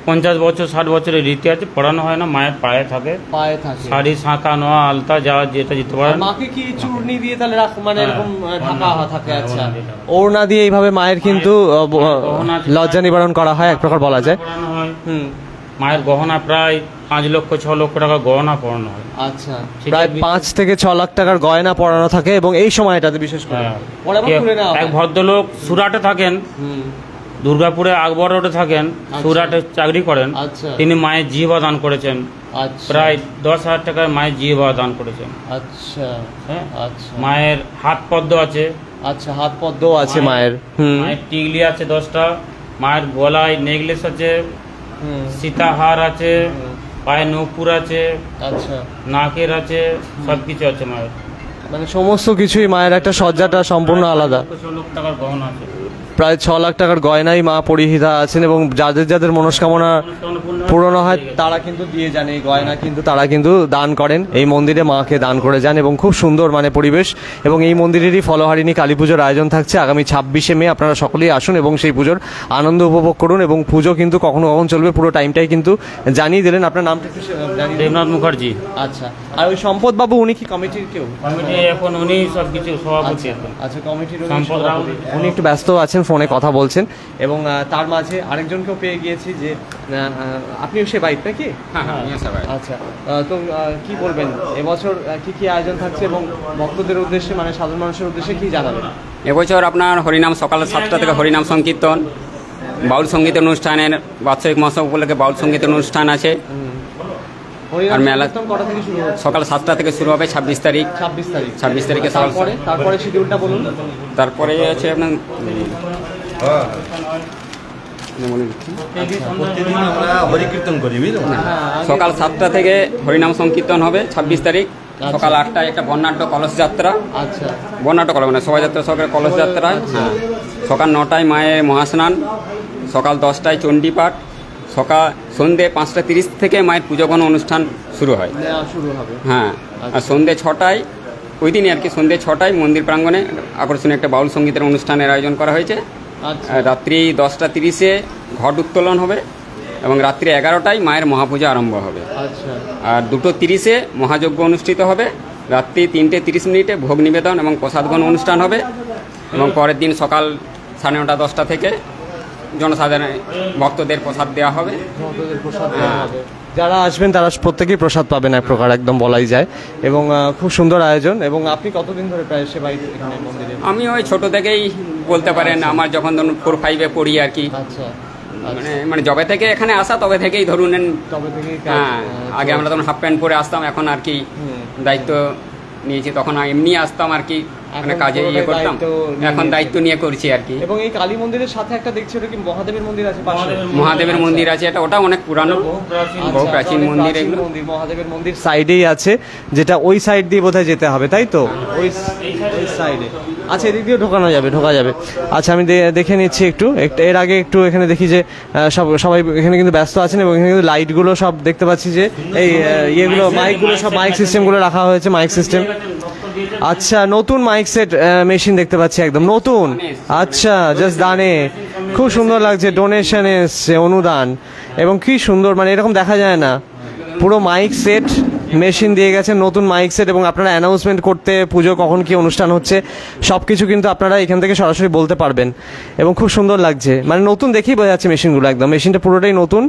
50 বছর 60 বছরের রীতি আছে, পড়ানো হয় না, মায়ের পায়ে থাকে শাড়ি, শাঁখা, নোয়া, আলতা, যা যেটা দিতে পারেন। মাকে কি চূর্ণি দিয়ে তাহলে মানে এরকম ঢাকা থাকে? আচ্ছা, ওড়না দিয়ে এইভাবে মায়ের কিন্তু লজ্জা নিবারণ করা হয়, এক প্রকার বলা যায়। মায়ের গহনা প্রায় 5 লক্ষ 6 লক্ষ টাকা গহনা পড়ানো হয়। আচ্ছা, প্রায় 5 থেকে 6 লাখ টাকার গয়না পড়ানো থাকে এবং এই সময়টাতে বিশেষ করে পরে আবার খুলে নেওয়া হয়। এক ভদ্রলোক সুরাটে থাকেন, দুর্গাপুরে আকবর রোডে থাকেন, সুরাটে চাকরি করেন। তিনি মায়ের জিহ্বা দান করেছেন, প্রায় 10,000 টাকায় মায়ের জিহ্বা দান করেছেন। আচ্ছা, হ্যাঁ, মায়ের হাত পদ্ম আছে। আচ্ছা, হাত পদ্ম আছে মায়ের। মায়ের টিগলি আছে 10টা, মায়ের গলায় নেকলেস আছে, সীতাহার আছে, পায়ে নূপুর আছে, আচ্ছা, নাকের আছে, সবকিছু আছে মায়ের। মানে সমস্ত কিছুই মায়ের একটা সজ্জাটা সম্পূর্ণ আলাদা। 6 লক্ষ টাকার গহনা আছে, প্রায় 6 লাখ টাকার গয়নাই মা পরিহিতা আছেন এবং যাদের যাদের মনস্কামনা পূরণ হয় তারা কিন্তু দিয়ে যান এই গয়না, কিন্তু তারা কিন্তু দান করেন এই মন্দিরে, মাকে দান করে যান এবং খুব সুন্দর মানে পরিবেশ। এবং এই মন্দিরেরই ফলহারিণী কালী পুজোর আয়োজন থাকছে আগামী 26শে মে। আপনারা সকলেই আসুন এবং সেই পুজোর আনন্দ উপভোগ করুন। এবং পুজো কিন্তু কখনো কখন চলবে পুরো টাইমটাই কিন্তু জানিয়ে দিলেন। আপনার নামটা একটু জানিয়ে দিন। দেবনাথ মুখার্জি। আচ্ছা, আর ওই সম্পদ বাবু উনি কি কমিটির কেউ? কমিটি এখন উনি সবকিছু সভাপতি। আচ্ছা, কমিটির সম্পদ উনি একটু ব্যস্ত আছেন, ফোনে কথা বলছেন। এবং তার মাঝে আরেকজনকেও পেয়ে গিয়েছি যে আপনিও সে বাইক নাকি? আচ্ছা, তো কি বলবেন এবছর কি কি আয়োজন থাকছে এবং ভক্তদের উদ্দেশ্যে মানে সাধারণ মানুষের উদ্দেশ্যে কি জানাবেন? এবছর আপনার হরিনাম সকাল 7টা থেকে হরিনাম সংকীর্তন, বাউল সঙ্গীত অনুষ্ঠানের বাৎসরিক মহোৎসব উপলক্ষে বাউল সঙ্গীত অনুষ্ঠান আছে। আর মেলা সকাল 7টা থেকে শুরু হবে 26 তারিখ। 26 তারিখে তারপরে শিডিউলটা বলুন। তারপরে আছে আপনার হরিকীর্তন করি, সকাল 7টা থেকে হরিনাম সংকীর্তন হবে 26 তারিখ। সকাল 8টায় একটা বর্ণাঢ্য কলস যাত্রা। আচ্ছা, বর্ণাঢ্য কলস মানে শোভাযাত্রা সকালে কলস যাত্রা। সকাল 9টায় মায়ের মহাস্নান, সকাল 10টায় চণ্ডীপাঠ, সন্ধ্যে 5:30 থেকে মায়ের পুজোগণ অনুষ্ঠান শুরু হয়। হ্যাঁ, আর সন্ধ্যে 6টায় ওই দিনই আর কি সন্ধ্যে 6টায় মন্দির প্রাঙ্গণে আকর্ষণীয় একটা বাউল সঙ্গীতের অনুষ্ঠানের আয়োজন করা হয়েছে। রাত্রি 10:30-এ ঘট উত্তোলন হবে এবং রাত্রি 11টায় মায়ের মহাপূজা আরম্ভ হবে। আর 2:30-এ মহাযজ্ঞ অনুষ্ঠিত হবে। রাত্রি 3:30 ভোগ নিবেদন এবং প্রসাদগ্রহণ অনুষ্ঠান হবে এবং পরের দিন সকাল 9:30 10টা থেকে জনসাধারণ ভক্তদের প্রসাদ দেওয়া হবে। যারা আসবেন তারা প্রত্যেকেই প্রসাদ পাবেন এক প্রকার, একদম বলাই যায়। এবং খুব সুন্দর আয়োজন। এবং আপনি কতদিন ধরে প্রায় সেবাই এখানে মন্দিরে? আমি ওই ছোট থেকেই বলতে পারেন, আমার যখন ধরুন 4-5-এ পড়ি আর কি। আচ্ছা, মানে যবে থেকে এখানে আসা তবে থেকেই ধরুন। হ্যাঁ, আগে আমরা তখন হাফ প্যান্ট পরে আসতাম, এখন আর কি দায়িত্ব নিয়েছি। তখন এমনি আসতাম আর কি, মানে কাজে ইয়ে করতাম, এখন দায়িত্ব নিয়ে করছি আর কি। এবং এই কালী মন্দিরের সাথে একটা দেখছি ওটা কি মহাদেবের মন্দির আছে পাশে? মহাদেবের মন্দির আছে, ওটা অনেক পুরানো, বহু প্রাচীন মন্দির। এগুলো মহাদেবের মন্দির সাইডেই আছে, যেটা ওই সাইড দিয়ে বোধহয় যেতে হবে, তাই তো? ওই সাইডে। আচ্ছা, এদিক দিয়ে ঢোকা যাবে। আচ্ছা, আমি দেখে নিচ্ছি একটু। এর আগে একটু এখানে দেখি যে সবাই এখানে কিন্তু ব্যস্ত আছেন এবং এখানে কিন্তু লাইটগুলো সব দেখতে পাচ্ছি যে এই ইয়েগুলো মাইকগুলো সব মাইক সিস্টেমগুলো রাখা হয়েছে, মাইক সিস্টেম। আচ্ছা, নতুন মাইক সেট মেশিন দেখতে পাচ্ছি, একদম নতুন। আচ্ছা, জাস্ট দানে খুব সুন্দর লাগছে, ডোনেশন এসছে, অনুদান। এবং কি সুন্দর, মানে এরকম দেখা যায় না। পুরো মাইক সেট মেশিন দিয়ে গেছে, নতুন মাইক সেট। এবং আপনারা অ্যানাউন্সমেন্ট করতে পুজো কখন কি অনুষ্ঠান হচ্ছে সব কিছু কিন্তু আপনারা এখান থেকে সরাসরি বলতে পারবেন। এবং খুব সুন্দর লাগছে, মানে নতুন দেখেই বোঝা যাচ্ছে মেশিনগুলো, একদম মেশিনটা পুরোটাই নতুন।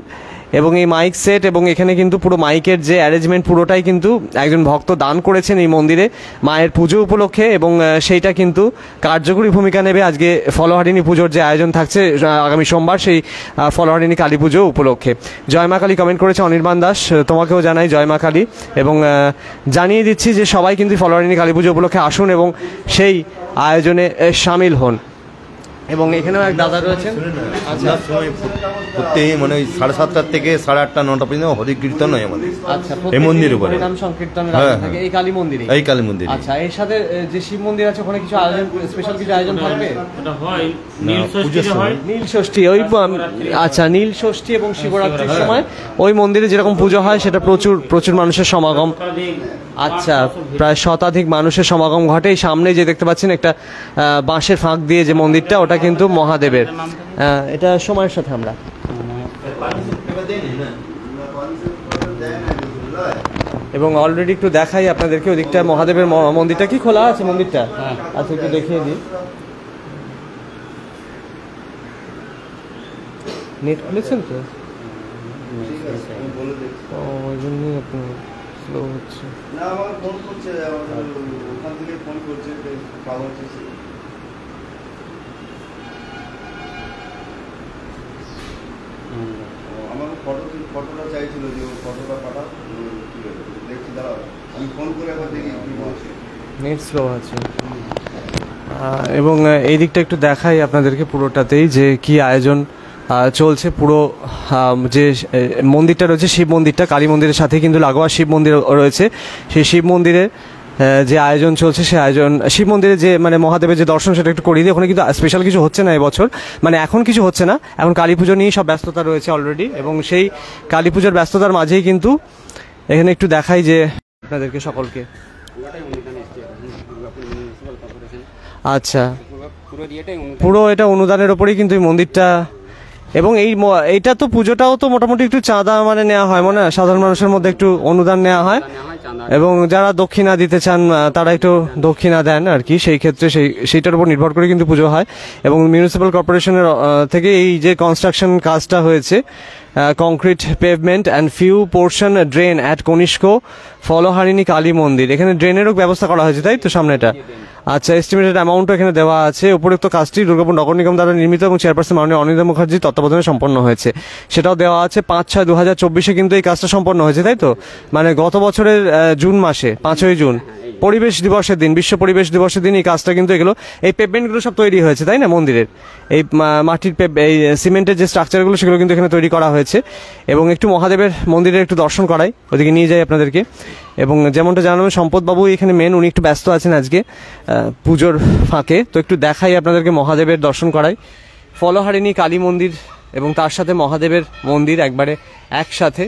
এবং এই মাইক সেট এবং এখানে কিন্তু পুরো মাইকের যে অ্যারেঞ্জমেন্ট পুরোটাই কিন্তু একজন ভক্ত দান করেছেন এই মন্দিরে মায়ের পুজো উপলক্ষে। এবং সেইটা কিন্তু কার্যকরী ভূমিকা নেবে আজকে ফলহারিণী পুজোর যে আয়োজন থাকছে আগামী সোমবার, সেই ফলহারিণী কালী পুজো উপলক্ষে। জয় মা কালী কমেন্ট করেছে অনির্বাণ দাস, তোমাকেও জানাই জয় মা কালী। এবং জানিয়ে দিচ্ছি যে সবাই কিন্তু ফলহারিণী কালী পুজো উপলক্ষে আসুন এবং সেই আয়োজনে সামিল হন। এবং এখানেও এক দাদা রয়েছেন। আচ্ছা, প্রত্যেক মানে ওই 7:30 থেকে 8:30 9টা পর্যন্ত হরি কীর্তন হয় আমাদের। আচ্ছা, এই মন্দিরের উপরে নাম সংকীর্তন থাকে এই কালী মন্দিরে। এই কালী মন্দিরে। আচ্ছা, এর সাথে যে শিব মন্দির আছে ওখানে কিছু আয়োজন, স্পেশাল কিছু আয়োজন থাকবে? এটা হয় নীল ষষ্ঠী, ওই আচ্ছা, নীল ষষ্ঠী এবং শিবরাত্রির সময় ওই মন্দিরে যেরকম পুজো হয় সেটা প্রচুর মানুষের সমাগম। আচ্ছা, প্রায় 100 মানুষের সমাগম ঘটে। এই সামনে যে দেখতে পাচ্ছেন একটা বাঁশের ফাঁক দিয়ে যে মন্দিরটা, ওটা কিন্তু মহাদেবের। এটা সময়ের সাথে আমরা এবং অলরেডি একটু দেখাই আপনাদেরকে ওদিকটা মহাদেবের মন্দিরটা কি খোলা আছে মন্দিরটা? আচ্ছা, একটু দেখিয়ে দিই। নেট খুলেছেন তো? ওই জন্যই আপনার স্লো হচ্ছে। না আমার ফোন করছে, ওখান থেকে ফোন করছে, পাওয়া হচ্ছে। আমার ফটোটা চাইছিল যে ফটোটা পাঠাও, দেখছি দাঁড়াও আমি ফোন করে একবার দেখি কি বলছে। নেট স্লো আছে। এবং এই দিকটা একটু দেখাই আপনাদেরকে পুরোটাতেই যে কি আয়োজন চলছে। পুরো যে মন্দিরটা রয়েছে শিব মন্দিরটা, কালী মন্দিরের সাথে কিন্তু লাগোয়া শিব মন্দির রয়েছে। সেই শিব মন্দিরে যে আয়োজন চলছে, সেই আয়োজন শিব মন্দিরে যে মানে মহাদেবের যে দর্শন সেটা একটু করিয়ে দিই। ওখানে কিন্তু স্পেশাল কিছু হচ্ছে না এবছর, মানে এখন কিছু হচ্ছে না, এখন কালী পুজো নিয়েই সব ব্যস্ততা রয়েছে অলরেডি। এবং সেই কালী পুজোর ব্যস্ততার মাঝেই কিন্তু এখানে একটু দেখাই যে আপনাদেরকে সকলকে। আচ্ছা, পুরো এটা অনুদানের ওপরেই কিন্তু এই মন্দিরটা। এবং এইটা তো পুজোটাও তো মোটামুটি একটু চাঁদা মানে নেওয়া হয়, মনে হয় সাধারণ মানুষের মধ্যে একটু অনুদান নেওয়া হয়, এবং যারা দক্ষিণা দিতে চান তারা একটু দক্ষিণা দেন আর কি। সেই ক্ষেত্রে সেইটার উপর নির্ভর করে কিন্তু পুজো হয়। এবং মিউনিসিপ্যাল কর্পোরেশনের থেকে এই যে কনস্ট্রাকশন কাজটা হয়েছে, concrete pavement and few portion drain at Kanishka Phalaharini Kali মন্দির, এখানে ড্রেনেরও ব্যবস্থা করা হয়েছে, তাই তো সামনেটা। আচ্ছা, এস্টিমেটেড অ্যামাউন্টও এখানে দেওয়া আছে। উপরোক্ত কাজটি দুর্গাপুর নগর নিগম দ্বারা নির্মিত এবং চেয়ারপারসন মাননীয় অনিন্দ্য মুখার্জির তত্ত্বাবধানে সম্পন্ন হয়েছে, সেটাও দেওয়া আছে। 5/6/2024 কিন্তু এই কাজটা সম্পন্ন হয়েছে, তাই তো, মানে গত বছরের জুন মাসে 5ই জুন পরিবেশ দিবসের দিন, বিশ্ব পরিবেশ দিবসের দিন এই কাজটা কিন্তু এগুলো এই পেভমেন্টগুলো সব তৈরি হয়েছে, তাই না, মন্দিরের এই মাটির এই সিমেন্টের যে স্ট্রাকচারগুলো সেগুলো কিন্তু এখানে তৈরি করা হয়েছে। এবং একটু মহাদেবের মন্দিরের একটু দর্শন করাই, ওদিকে নিয়ে যাই আপনাদেরকে। এবং যেমনটা জানাবেন সম্পদবাবু এখানে মেন, উনি একটু ব্যস্ত আছেন আজকে পুজোর ফাঁকে, তো একটু দেখাই আপনাদেরকে, মহাদেবের দর্শন করাই। ফলহারিণী কালী মন্দির এবং তার সাথে মহাদেবের মন্দির একবারে একসাথে।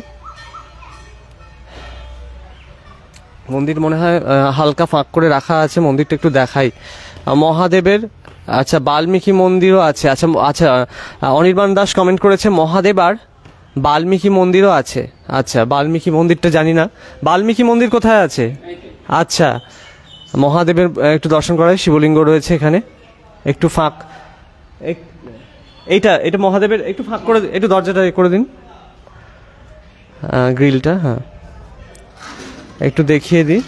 মন্দির মনে হয় হালকা ফাঁক করে রাখা আছে, মন্দিরটা একটু দেখাই মহাদেবের। আচ্ছা, বাল্মীকি মন্দিরও আছে। আচ্ছা আচ্ছা, অনির্বাণ দাস কমেন্ট করেছে মহাদেব আর বাল্মীকি মন্দিরও আছে। আচ্ছা, বাল্মীকি মন্দিরটা জানি না, বাল্মীকি মন্দির কোথায় আছে? আচ্ছা, মহাদেবের একটু দর্শন করাই, শিবলিঙ্গ রয়েছে এখানে, একটু ফাঁক, এটা মহাদেবের একটু ফাঁক করে, একটু দরজাটা করে দিন, গ্রিলটা, হ্যাঁ একটু দেখিয়ে দিই।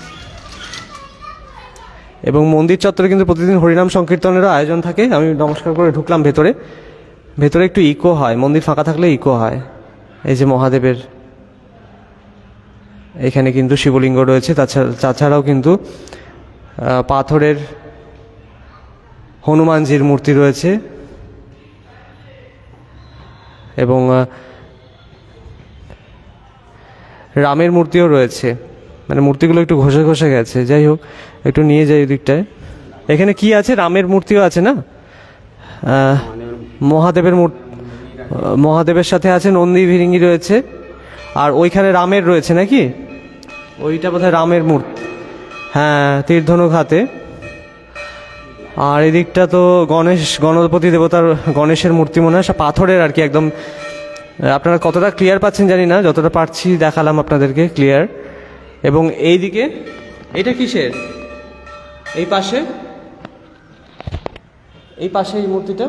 এবং মন্দির চত্বরে কিন্তু প্রতিদিন হরিনাম সংকীর্তনেরও আয়োজন থাকে। আমি নমস্কার করে ঢুকলাম ভেতরে, ভেতরে একটু ইকো হয়, মন্দির ফাঁকা থাকলে ইকো হয়। এই যে মহাদেবের এখানে কিন্তু শিবলিঙ্গ রয়েছে, তাছাড়াও কিন্তু পাথরের হনুমানজির মূর্তি রয়েছে এবং রামের মূর্তিও রয়েছে, মানে মূর্তিগুলো একটু ঘষে ঘষে গেছে। যাই হোক, একটু নিয়ে যাই ওই দিকটায়। এখানে কি আছে? রামের মূর্তিও আছে না, মহাদেবের সাথে আছে নন্দী ভিরিঙ্গি রয়েছে, আর ওইখানে রামের রয়েছে নাকি, ওইটা বোধহয় রামের মূর্তি, হ্যাঁ, তীরধনুক হাতে। আর এদিকটা তো গণপতি দেবতার গণেশের মূর্তি মনে হয়, সব পাথরের আর কি, একদম। আপনারা কতটা ক্লিয়ার পাচ্ছেন জানি না, যতটা পারছি দেখালাম আপনাদেরকে ক্লিয়ার। এবং এইদিকে এটা কিসের? এই পাশে এই মূর্তিটা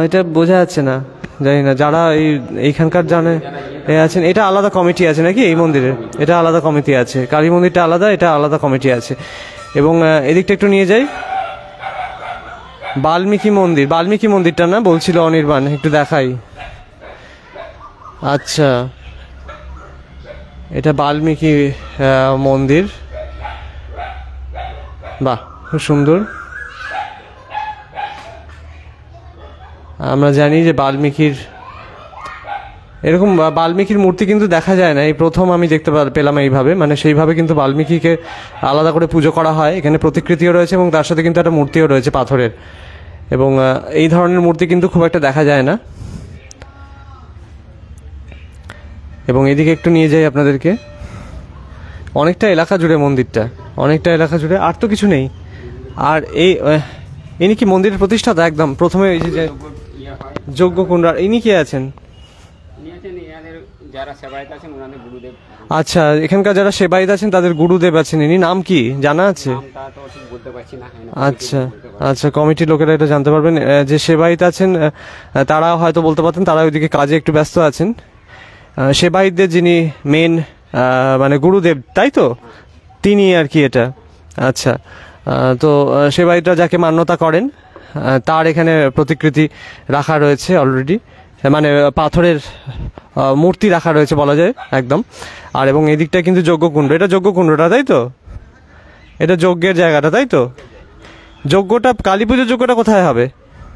এটা বোঝা যাচ্ছে না, জানি না, যারা এইখানকার জানে আছেন, এটা আলাদা কমিটি আছে নাকি এই মন্দিরের, এটা আলাদা কমিটি আছে, কালী মন্দিরটা আলাদা, এটা আলাদা কমিটি আছে। এবং এদিকটা একটু নিয়ে যাই, বাল্মীকি মন্দিরটা না বলছিল অনির্বাণ, একটু দেখাই। আচ্ছা, এটা বাল্মীকি মন্দির, বাহ, খুব সুন্দর। আমরা জানি যে এরকম বাল্মীকির মূর্তি কিন্তু দেখা যায় না, এই প্রথম আমি দেখতে পেলাম এইভাবে, মানে সেইভাবে কিন্তু বাল্মীকিকে আলাদা করে পুজো করা হয়। এখানে প্রতিকৃতিও রয়েছে এবং তার সাথে কিন্তু একটা মূর্তিও রয়েছে পাথরের, এবং এই ধরনের মূর্তি কিন্তু খুব একটা দেখা যায় না। এবং এদিকে একটু নিয়ে যাই আপনাদেরকে, অনেকটা এলাকা জুড়ে মন্দিরটা, অনেকটা এলাকা জুড়ে, আর তো কিছু নেই। আর ইনি কি মন্দিরের প্রতিষ্ঠাতা? একদম প্রথমে এই যে যজ্ঞকুণ্ড, আর ইনি কে আছেন? আচ্ছা, এখানকার যারা সেবায়িত আছেন তাদের গুরুদেব আছেন, ইনি নাম কি জানা আছে? আচ্ছা, আচ্ছা, কমিটির লোকেরা এটা জানতে পারবেন। যে সেবায়িত আছেন তারা হয়তো বলতে পারতেন, তারা ওইদিকে কাজে একটু ব্যস্ত আছেন। সেবায়িতদের যিনি মেন মানে গুরুদেব, তাই তো, তিনি আর কি এটা। আচ্ছা, তো সেবায়িতরা যাকে মান্যতা করেন তার এখানে প্রতিকৃতি রাখা রয়েছে অলরেডি, মানে পাথরের মূর্তি রাখা রয়েছে বলা যায় একদম। আর এবং এদিকটা কিন্তু যজ্ঞকুণ্ড, এটা যজ্ঞকুণ্ডটা, তাই তো, এটা যজ্ঞের জায়গাটা, তাই তো। যজ্ঞটা, কালী পুজোর যজ্ঞটা কোথায় হবে?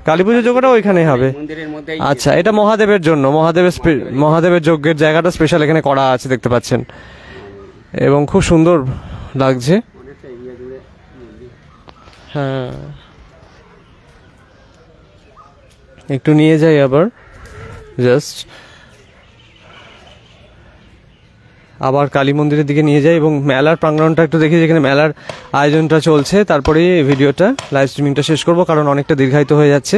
কালী পুজোর যজ্ঞটা ওইখানেই হবে। মন্দিরের মধ্যে আচ্ছা, এটা মহাদেবের জন্য, মহাদেবের যজ্ঞের জায়গাটা স্পেশাল এখানে করা আছে দেখতে পাচ্ছেন, এবং খুব সুন্দর লাগছে। হ্যাঁ, একটু নিয়ে যাই আবার, জাস্ট আবার কালী মন্দিরের দিকে নিয়ে যাই এবং মেলার প্রাঙ্গণটা একটু দেখি, যেখানে মেলার আয়োজনটা চলছে। তারপরে এই ভিডিওটা লাইভ স্ট্রিমিংটা শেষ করব, কারণ অনেকটা দীর্ঘায়িত হয়ে যাচ্ছে।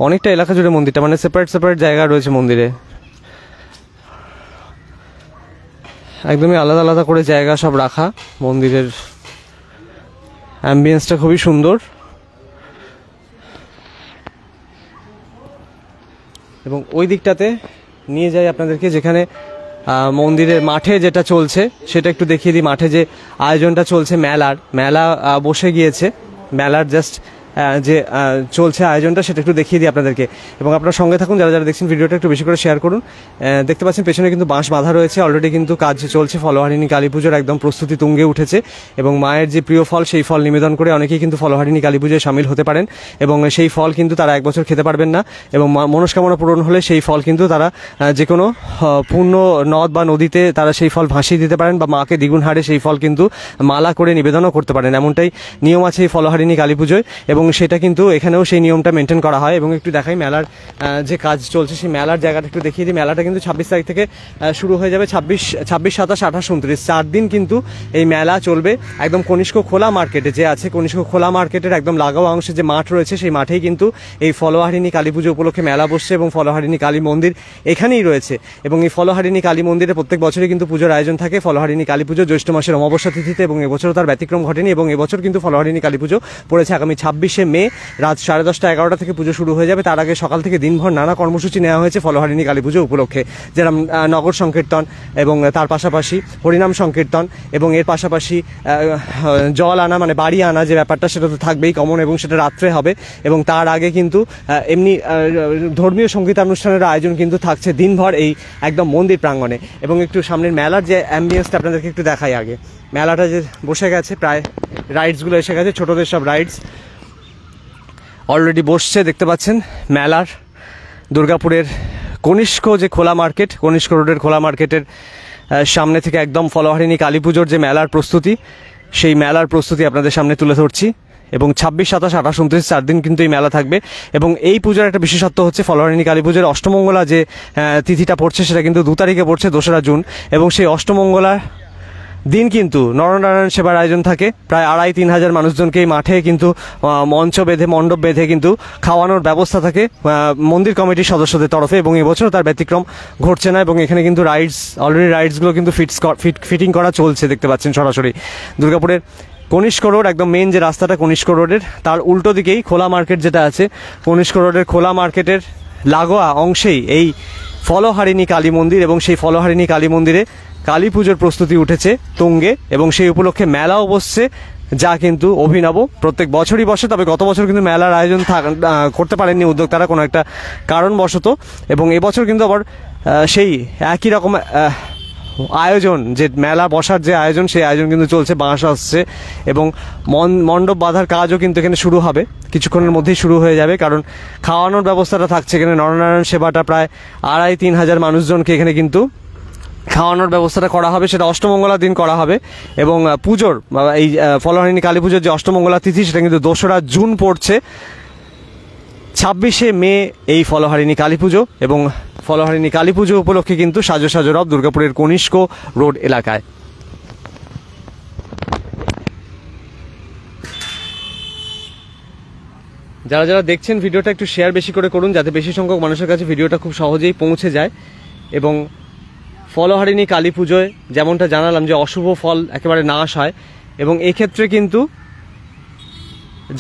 অনেকটা এলাকা জুড়ে মন্দিরটা, মানে সেপারেট জায়গা রয়েছে মন্দিরে, একদমই আলাদা আলাদা করে জায়গা সব রাখা। মন্দিরের অ্যাম্বিয়েন্সটা খুবই সুন্দর, এবং ওই দিকটাতে নিয়ে যাই আপনাদেরকে, যেখানে মন্দিরের মাঠে যেটা চলছে সেটা একটু দেখিয়ে দিই। মাঠে যে আয়োজনটা চলছে মেলা বসে গিয়েছে, মেলার জাস্ট যে চলছে আয়োজনটা সেটা একটু দেখিয়ে দিই আপনাদেরকে। এবং আপনারা সঙ্গে থাকুন, যারা যারা দেখছেন ভিডিওটা একটু বেশি করে শেয়ার করুন। দেখতে পাচ্ছেন পেছনে কিন্তু বাঁশ বাঁধা রয়েছে, অলরেডি কিন্তু কাজ চলছে। ফলহারিণী কালী পুজোর একদম প্রস্তুতি তুঙ্গে উঠেছে, এবং মায়ের যে প্রিয় ফল সেই ফল নিবেদন করে অনেকেই কিন্তু ফলহারিণী কালী পুজোয় সামিল হতে পারেন, এবং সেই ফল কিন্তু তারা 1 বছর খেতে পারবেন না, এবং মনস্কামনা পূরণ হলে সেই ফল কিন্তু তারা যে কোনো পূর্ণ নদ বা নদীতে তারা সেই ফল ভাসিয়ে দিতে পারেন, বা মাকে দ্বিগুণ হারে সেই ফল কিন্তু মালা করে নিবেদনও করতে পারেন। এমনটাই নিয়ম আছে এই ফলহারিণী কালী পুজোয়, এবং সেটা কিন্তু এখানেও সেই নিয়মটা মেনটেন করা হয়। এবং একটু দেখাই মেলার যে কাজ চলছে, সেই মেলার জায়গাটা একটু দেখিয়ে দিই। মেলাটা কিন্তু 26 তারিখ থেকে শুরু হয়ে যাবে, 26, 27, 28, 29, 4 দিন কিন্তু এই মেলা চলবে। একদম কনিষ্ক খোলা মার্কেটে যে আছে, কনিষ্ক খোলা মার্কেটের একদম লাগোয়া অংশে যে মাঠ রয়েছে, সেই মাঠেই কিন্তু এই ফলহারিণী কালী পুজো উপলক্ষে মেলা বসছে, এবং ফলহারিণী কালী মন্দির এখানেই রয়েছে। এবং এই ফলহারিণী কালী মন্দিরে প্রত্যেক বছরই কিন্তু পুজোর আয়োজন থাকে। ফলহারিণী কালী পুজো জ্যৈষ্ঠ মাসের অমাবস্যা তিথিতে, এবং এবছরও তার ব্যতিক্রম ঘটেনি। এবং এবছর কিন্তু ফলহারিণী কালী পুজো পড়েছে আগামী 26শে মে রাত 10:30, 11টা থেকে পুজো শুরু হয়ে যাবে। তার আগে সকাল থেকে দিনভর নানা কর্মসূচি নেওয়া হয়েছে ফলহারিণী কালী পুজো উপলক্ষে, যেরকম নগর সংকীর্তন, এবং তার পাশাপাশি হরিনাম সংকীর্তন, এবং এর পাশাপাশি জল আনা, মানে বাড়ি আনা যে ব্যাপারটা, সেটা তো থাকবেই কমন, এবং সেটা রাত্রে হবে। এবং তার আগে কিন্তু এমনি ধর্মীয় সঙ্গীতানুষ্ঠানের আয়োজন কিন্তু থাকছে দিনভর এই একদম মন্দির প্রাঙ্গণে। এবং একটু সামনের মেলার যে অ্যাম্বিয়েন্সটা আপনাদেরকে একটু দেখাই আগে। মেলাটা যে বসে গেছে, প্রায় রাইডসগুলো এসে গেছে, ছোটদের সব রাইডস অলরেডি বসছে দেখতে পাচ্ছেন। মেলার দুর্গাপুরের কনিষ্ক যে খোলা মার্কেট, কনিষ্ক রোডের খোলা মার্কেটের সামনে থেকে একদম ফলহারিণী কালী পুজোর যে মেলার প্রস্তুতি, সেই মেলার প্রস্তুতি আপনাদের সামনে তুলে ধরছি। এবং 26, 27, 28, 29, 4 দিন কিন্তু এই মেলা থাকবে। এবং এই পূজার একটা বিশেষত্ব হচ্ছে, ফলহারিণী কালী পুজোর অষ্টমঙ্গলা যে তিথিটা পড়ছে সেটা কিন্তু 2 তারিখে পড়ছে, 2রা জুন। এবং সেই অষ্টমঙ্গলার দিন কিন্তু নরনারায়ণ সেবার আয়োজন থাকে। প্রায় 2,5-3 হাজার মানুষজনকে এই মাঠে কিন্তু মঞ্চ বেঁধে, মণ্ডপ বেঁধে কিন্তু খাওয়ানোর ব্যবস্থা থাকে মন্দির কমিটির সদস্যদের তরফে। এবং এবছর তার ব্যতিক্রম ঘটছে না। এবং এখানে কিন্তু অলরেডি রাইডসগুলো কিন্তু ফিটিং করা চলছে দেখতে পাচ্ছেন সরাসরি। দুর্গাপুরের কনিষ্ক রোড, একদম মেন যে রাস্তাটা কনিষ্ক রোডের, তার উল্টো দিকেই খোলা মার্কেট যেটা আছে, কনিষ্ক রোডের খোলা মার্কেটের লাগোয়া অংশেই এই ফলহারিণী কালী মন্দির। এবং সেই ফলহারিণী কালী মন্দিরে কালী পুজোর প্রস্তুতি উঠেছে তুঙ্গে, এবং সেই উপলক্ষে মেলাও বসছে, যা কিন্তু অভিনব। প্রত্যেক বছরই বসে, তবে গত বছর কিন্তু মেলার আয়োজন করতে পারেননি উদ্যোক্তারা কোনো একটা কারণবশত। এবং এবছর কিন্তু আবার সেই একই রকম আয়োজন, যে মেলা বসার যে আয়োজন, সেই আয়োজন কিন্তু চলছে। বাঁশ আসছে, এবং মণ্ডপ বাঁধার কাজও কিন্তু এখানে শুরু হবে, কিছুক্ষণের মধ্যেই শুরু হয়ে যাবে। কারণ খাওয়ানোর ব্যবস্থাটা থাকছে এখানে। নরনারায়ণ সেবাটা প্রায় 2,5-3 হাজার মানুষজনকে এখানে কিন্তু খাওয়ানোর ব্যবস্থাটা করা হবে, সেটা অষ্টমঙ্গলা দিন করা হবে। এবং পুজোর এই ফলহারিণী কালী পুজোর যে অষ্টমঙ্গলা তিথি, সেটা কিন্তু 2রা জুন পড়ছে। 26শে মে এই ফলহারিণী কালী পুজো, এবং ফলহারিণী কালী পুজো উপলক্ষে কিন্তু সাজো সাজো রব দুর্গাপুরের কনিষ্ক রোড এলাকায়। যারা যারা দেখছেন ভিডিওটা একটু শেয়ার বেশি করে করুন, যাতে বেশি সংখ্যক মানুষের কাছে ভিডিওটা খুব সহজেই পৌঁছে যায়। এবং ফলহারিণী কালী পুজোয় যেমনটা জানালাম যে অশুভ ফল একেবারে নাশ হয়, এবং এক্ষেত্রে কিন্তু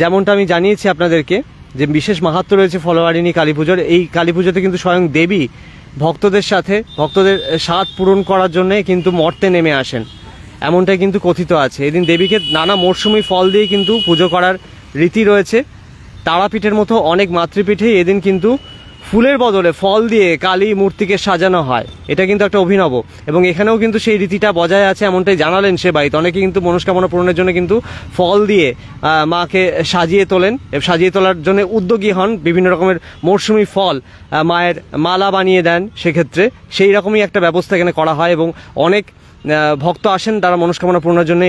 যেমনটা আমি জানিয়েছি আপনাদেরকে যে বিশেষ মাহাত্ম্য রয়েছে ফলোহারিণী কালী পুজোর। এই কালী পুজোতে কিন্তু স্বয়ং দেবী ভক্তদের সাথে ভক্তদের স্বাদ পূরণ করার জন্য কিন্তু মর্তে নেমে আসেন, এমনটাই কিন্তু কথিত আছে। এদিন দেবীকে নানা মরশুমি ফল দিয়ে কিন্তু পুজো করার রীতি রয়েছে। তারাপীঠের মতো অনেক মাতৃপীঠেই এদিন কিন্তু ফুলের বদলে ফল দিয়ে কালী মূর্তিকে সাজানো হয়, এটা কিন্তু একটা অভিনব, এবং এখানেও কিন্তু সেই রীতিটা বজায় আছে, এমনটাই জানালেন সেবাইত। অনেকে কিন্তু মনস্কামনা পূরণের জন্য কিন্তু ফল দিয়ে মাকে সাজিয়ে তোলেন, সাজিয়ে তোলার জন্য উদ্যোগী হন, বিভিন্ন রকমের মরশুমি ফল মায়ের মালা বানিয়ে দেন, সেক্ষেত্রে সেই রকমই একটা ব্যবস্থা এখানে করা হয় এবং অনেক ভক্ত আসেন তারা মনস্কামনা পূরণের জন্য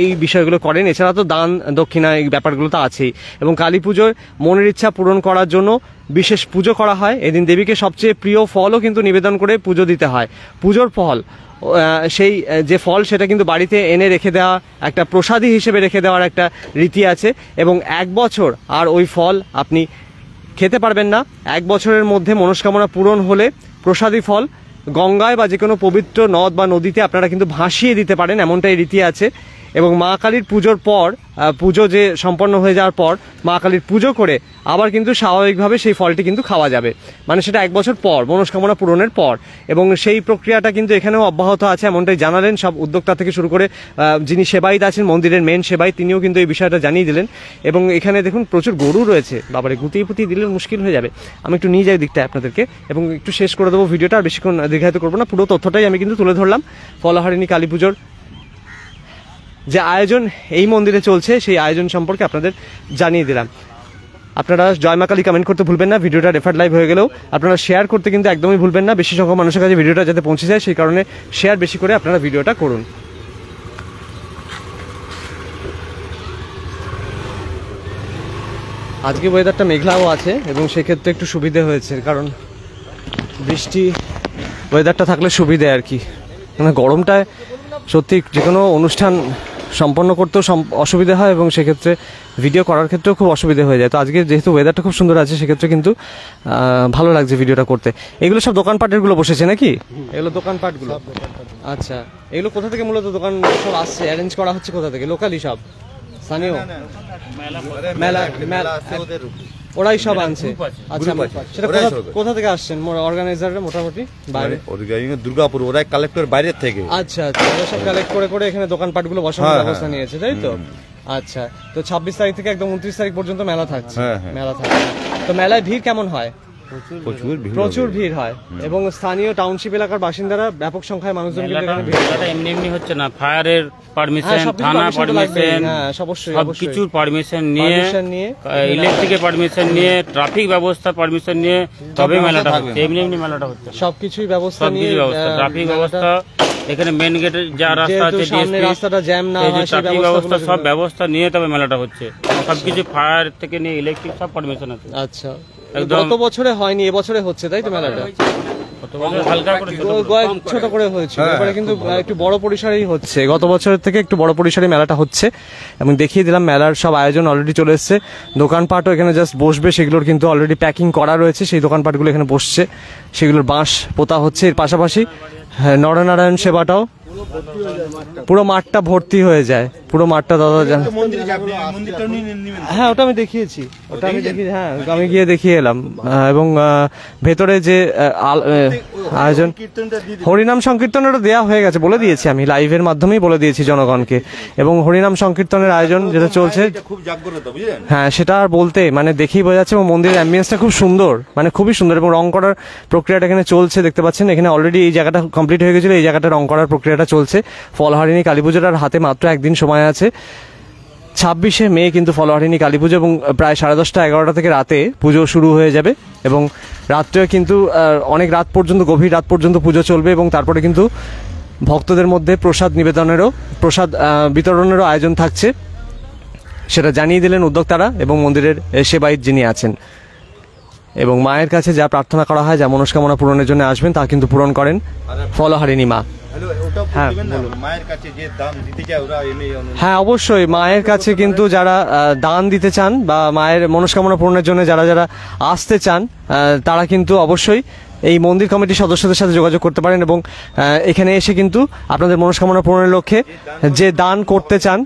এই বিষয়গুলো করেন। এছাড়া তো দান দক্ষিণা এই ব্যাপারগুলো তো আছেই, এবং কালী পুজোয় মনের ইচ্ছা পূরণ করার জন্য বিশেষ পুজো করা হয়। এদিন দেবীকে সবচেয়ে প্রিয় ফলও কিন্তু নিবেদন করে পুজো দিতে হয়। পুজোর ফল সেই যে ফল সেটা কিন্তু বাড়িতে এনে রেখে দেওয়া, একটা প্রসাদী হিসেবে রেখে দেওয়ার একটা রীতি আছে, এবং 1 বছর আর ওই ফল আপনি খেতে পারবেন না। 1 বছরের মধ্যে মনস্কামনা পূরণ হলে প্রসাদী ফল গঙ্গায় বা যে কোনো পবিত্র নদ বা নদীতে আপনারা কিন্তু ভাসিয়ে দিতে পারেন, এমনটাই রীতি আছে। এবং মা কালীর পুজোর পর, পুজো যে সম্পন্ন হয়ে যাওয়ার পর মা কালীর পুজো করে আবার কিন্তু স্বাভাবিকভাবে সেই ফলটি কিন্তু খাওয়া যাবে, মানে সেটা 1 বছর পর মনস্কামনা পূরণের পর, এবং সেই প্রক্রিয়াটা কিন্তু এখানেও অব্যাহত আছে, এমনটাই জানালেন সব উদ্যোক্তা থেকে শুরু করে যিনি সেবায়িত আছেন, মন্দিরের মেন সেবায়িত, তিনিও কিন্তু এই বিষয়টা জানিয়ে দিলেন। এবং এখানে দেখুন প্রচুর গরু রয়েছে, বাবারে গুতিয়ে পুতিয়ে দিলে মুশকিল হয়ে যাবে। আমি একটু নিয়ে যাই দিকটা আপনাদেরকে এবং একটু শেষ করে দেবো ভিডিওটা, আর বেশিক্ষণ দীর্ঘায়িত করবো না, পুরো তথ্যটাই আমি কিন্তু তুলে ধরলাম। ফলোহারিণী কালী পুজোর যে আয়োজন এই মন্দিরে চলছে সেই আয়োজন সম্পর্কে আপনাদের জানিয়ে দিলাম। আপনারা জয় মা কালী কমেন্ট করতে ভুলবেন না, ভিডিওটা রেফার্ড লাইভ হয়ে গেলেও আপনারা শেয়ার করতে কিন্তু একদমই ভুলবেন না, বেশি সংখ্যক মানুষের কাছে ভিডিওটা যাতে পৌঁছে যায় সেই কারণে শেয়ার বেশি করে আপনারা ভিডিওটা করুন। আজকে ওয়েদারটা মেঘলাও আছে এবং সেক্ষেত্রে একটু সুবিধে হয়েছে, কারণ বৃষ্টি ওয়েদারটা থাকলে সুবিধে আর কি, মানে গরমটায় সত্যি যে কোনো অনুষ্ঠান সম্পন্ন করতেও অসুবিধা হয় এবং সেক্ষেত্রে ভিডিও করার ক্ষেত্রেও খুব অসুবিধা হয়ে যায়। তো আজকে যেহেতু ওয়েদারটা খুব সুন্দর আছে সেক্ষেত্রে কিন্তু ভালো লাগছে ভিডিওটা করতে। এগুলো সব দোকানপাটেরগুলো বসেছে নাকি? এগুলো দোকানপাটগুলো, আচ্ছা। এগুলো কোথা থেকে মূলত দোকান সব আসছে, অ্যারেঞ্জ করা হচ্ছে কোথা থেকে? লোকালি সব স্থানীয় মেলা ওরাই সব আনছে? আচ্ছা, সেটা কোথা থেকে আসছেন অর্গানাইজাররা? মোটামুটি বাইরে দুর্গাপুর, ওরাই কালেক্টর বাইরের থেকে। আচ্ছা আচ্ছা, ওরা সব কালেক্ট করে করে এখানে দোকানপাটগুলো বসানোর ব্যবস্থা নিয়েছে, তাই তো? আচ্ছা, তো 26 তারিখ থেকে একদম 29 তারিখ পর্যন্ত মেলা থাকছে। মেলা থাকছে, তো মেলায় ভিড় কেমন হয়? প্রচুর ভিড় হয় এবং স্থানীয় টাউনশিপ এলাকার বাসিন্দারা ব্যাপক সংখ্যায় মানুষজন এমনি হচ্ছে না, ফায়ারের পারমিশন, থানা পারমিশন, সবকিছুর পারমিশন নিয়ে, ইলেকট্রিকের পারমিশন নিয়ে, ট্রাফিক ব্যবস্থা পারমিশন নিয়ে তবে মেলাটা হচ্ছে। এমনি মেলাটা হচ্ছে, সবকিছুই ব্যবস্থা নিয়ে, ট্রাফিক ব্যবস্থা, এখানে মেন গেটের যা রাস্তা আছে, রাস্তাটা জ্যাম না হয়, ট্রাফিক ব্যবস্থা সব ব্যবস্থা নিয়ে তবে মেলাটা হচ্ছে। সবকিছু ফায়ার থেকে নিয়ে ইলেকট্রিক সব পারমিশন আছে। আচ্ছা, গত বছরে হয়নি, এবছরে হচ্ছে তাই তো মেলাটা? ছোট করে হয়েছে, এবারে কিন্তু একটু বড় পরিসরেই হচ্ছে, গত বছরের থেকে একটু বড় পরিসরে মেলাটা হচ্ছে। এবং দেখিয়ে দিলাম মেলার সব আয়োজন অলরেডি চলে এসছে, দোকানপাটও এখানে জাস্ট বসবে, সেগুলোর কিন্তু অলরেডি প্যাকিং করা রয়েছে, সেই দোকানপাটগুলো এখানে বসছে, সেগুলোর বাঁশ পোতা হচ্ছে। এর পাশাপাশি নরনারায়ণ সেবাটাও পুরো মাঠটা ভর্তি হয়ে যায়, পুরো মাঠটা দাদা জান। হ্যাঁ, ওটা আমি দেখিয়েছি, ওটা আমি দেখি, হ্যাঁ আমি গিয়ে দেখিয়ে এলাম। এবং ভেতরে যে আয়োজন হরিনাম সংকীর্তনেরও দেওয়া হয়ে গেছে, বলে দিয়েছি আমি লাইভের মাধ্যমেই বলে দিয়েছি জনগণকে। এবং হরিনাম সংকীর্তনের আয়োজন যেটা চলছে, হ্যাঁ সেটা আর বলতে মানে দেখেই বোঝা যাচ্ছে। এবং মন্দিরের অ্যাম্বিয়েন্সটা খুব সুন্দর, মানে খুবই সুন্দর, এবং রং করার প্রক্রিয়াটা এখানে চলছে, দেখতে পাচ্ছেন। এখানে অলরেডি এই জায়গাটা কমপ্লিট হয়ে গেছিল, এই জায়গাটা রং করার প্রক্রিয়াটা চলছে। ফলহারিণী কালী পুজোর আর হাতে মাত্র একদিন সময় আছে, 26শে মে কিন্তু ফলহারিণী কালী পুজো, এবং প্রায় 10:30 11টা থেকে রাতে পুজো শুরু হয়ে যাবে এবং রাত্রেও কিন্তু অনেক রাত পর্যন্ত, গভীর রাত পর্যন্ত পুজো চলবে। এবং তারপরে কিন্তু ভক্তদের মধ্যে প্রসাদ বিতরণেরও আয়োজন থাকছে, সেটা জানিয়ে দিলেন উদ্যোক্তারা এবং মন্দিরের সেবায়িত যিনি আছেন। এবং মায়ের কাছে যা প্রার্থনা করা হয়, যা মনস্কামনা পূরণের জন্য আসবেন তা কিন্তু পূরণ করেন ফলহারিণী মা। হ্যাঁ অবশ্যই, মায়ের কাছে কিন্তু যারা দান দিতে চান বা মায়ের মনস্কামনা পূরণের জন্য যারা যারা আসতে চান তারা কিন্তু অবশ্যই এই মন্দির কমিটির সদস্যদের সাথে যোগাযোগ করতে পারেন এবং এখানে এসে কিন্তু আপনাদের মনস্কামনা পূরণের লক্ষ্যে যে দান করতে চান,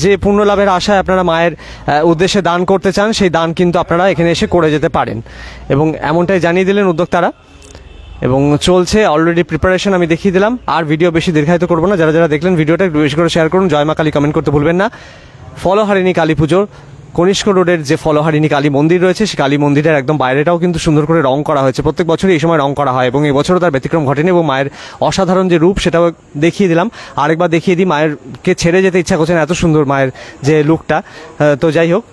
যে পুণ্য লাভের আশায় আপনারা মায়ের উদ্দেশ্যে দান করতে চান, সেই দান কিন্তু আপনারা এখানে এসে করে যেতে পারেন এবং এমনটাই জানিয়ে দিলেন উদ্যোক্তারা। এবং চলছে অলরেডি প্রিপারেশন, আমি দেখিয়ে দিলাম। আর ভিডিও বেশি দীর্ঘায়িত করবো না। যারা যারা দেখলেন ভিডিওটা একটু বেশি করে শেয়ার করুন। জয় মা কালী কমেন্ট করতে ভুলবেন না। ফলহারিণী কালী পুজোর কনিষ্ক রোডের যে ফলহারিণী কালী মন্দির রয়েছে, সেই কালী মন্দিরের একদম বাইরেটাও কিন্তু সুন্দর করে রং করা হয়েছে। প্রত্যেক বছরই এই সময় রং করা হয় এবং এবছরও তার ব্যতিক্রম ঘটেনি এবং মায়ের অসাধারণ যে রূপ সেটাও দেখিয়ে দিলাম। আরেকবার দেখিয়ে দিই, মায়েরকে ছেড়ে যেতে ইচ্ছা করছে না, এত সুন্দর মায়ের যে লুকটা। তো যাই হোক,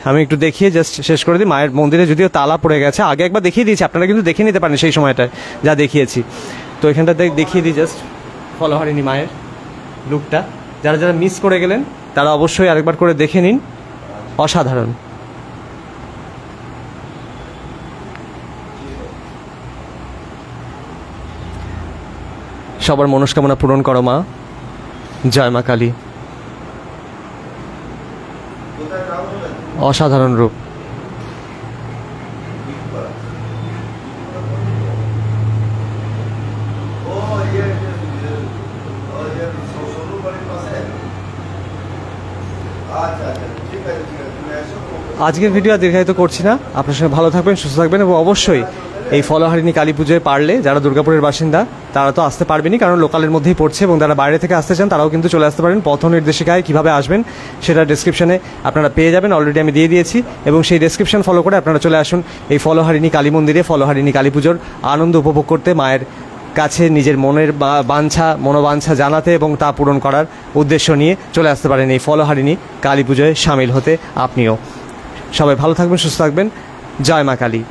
আমি একটু দেখিয়ে জাস্ট শেষ করে দিই। মায়ের মন্দিরে যদিও তালা পড়ে গেছে, আগে একবার দেখিয়ে দিয়েছি, আপনারা কিন্তু দেখে নিতে পারেন সেই সময়টায় যা দেখিয়েছি। তো এখানটা দেখিয়ে দিই জাস্ট ফলহারিণী মায়ের লুকটা। যারা যারা মিস করে গেলেন তারা অবশ্যই আরেকবার করে দেখে নিন, অসাধারণ। সবার মনস্কামনা পূরণ করো মা। জয় মা কালী। অসাধারণ রূপ। আজকের ভিডিও দীর্ঘায়িত করছি না। আপনার সঙ্গে ভালো থাকবেন, সুস্থ থাকবেন এবং অবশ্যই এই ফলহারিণী কালী পুজোয় পারলে যারা দুর্গাপুরের বাসিন্দা তারা তো আসতে পারবেনই, কারণ লোকালের মধ্যেই পড়ছে, এবং যারা বাইরে থেকে আসতে চান তারাও কিন্তু চলে আসতে পারেন। পথ নির্দেশিকায় কীভাবে আসবেন সেটা ডেসক্রিপশনে আপনারা পেয়ে যাবেন, অলরেডি আমি দিয়ে দিয়েছি। এবং সেই ডেসক্রিপশন ফলো করে আপনারা চলে আসুন এই ফলহারিণী কালী মন্দিরে ফলহারিণী কালী পুজোর আনন্দ উপভোগ করতে, মায়ের কাছে নিজের মনের মনোবাঞ্ছা জানাতে এবং তা পূরণ করার উদ্দেশ্য নিয়ে চলে আসতে পারেন এই ফলহারিণী কালী পুজোয় সামিল হতে আপনিও। সবাই ভালো থাকবেন, সুস্থ থাকবেন। জয় মা কালী।